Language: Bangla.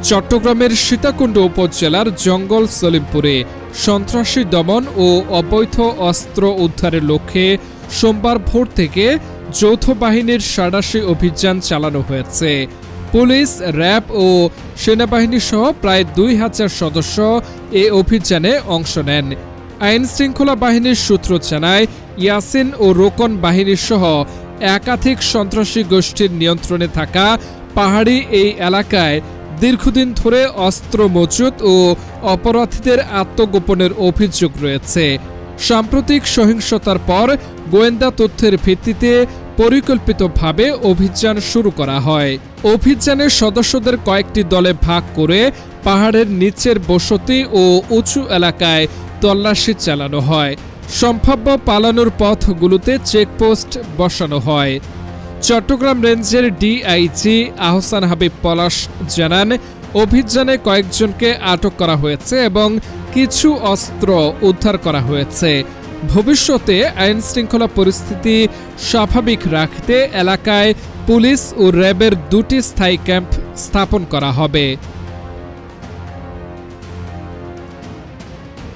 চট্টগ্রামের সীতাকুণ্ড উপজেলার জঙ্গল সলিমপুরে সন্ত্রাসী দমন ও অবৈধ অস্ত্র উদ্ধারের লক্ষ্যে সোমবার ভোর থেকে যৌথ বাহিনীর সাঁড়াশি অভিযান চালানো হয়েছে। পুলিশ, র্যাব ও সেনাবাহিনী সহ প্রায় ২,০০০ সদস্য এ অভিযানে অংশ নেন। আইন শৃঙ্খলা বাহিনীর সূত্র জানায়, ইয়াসিন ও রোকন বাহিনীর সহ একাধিক সন্ত্রাসী গোষ্ঠীর নিয়ন্ত্রণে থাকা পাহাড়ি এই এলাকায় দীর্ঘদিন ধরে অস্ত্র মজুত ও অপরাধীদের আত্মগোপনের অভিযোগ রয়েছে। সাম্প্রতিক সহিংসতার পর গোয়েন্দা তথ্যের ভিত্তিতে পরিকল্পিতভাবে অভিযান শুরু করা হয়। অভিযানের সদস্যদের কয়েকটি দলে ভাগ করে পাহাড়ের নিচের বসতি ও উঁচু এলাকায় তল্লাশি চালানো হয়। সম্ভাব্য পালানোর পথগুলোতে চেকপোস্ট বসানো হয়। চট্টগ্রাম রেঞ্জের ডিআইজি আহসান হাবিব পলাশ জানান, অভিযানে কয়েকজনকে আটক করা হয়েছে এবং কিছু অস্ত্র উদ্ধার করা হয়েছে। ভবিষ্যতে আইন শৃঙ্খলা পরিস্থিতি স্বাভাবিক রাখতে এলাকায় পুলিশ ও র্যাবের ২টি স্থায়ী ক্যাম্প স্থাপন করা হবে।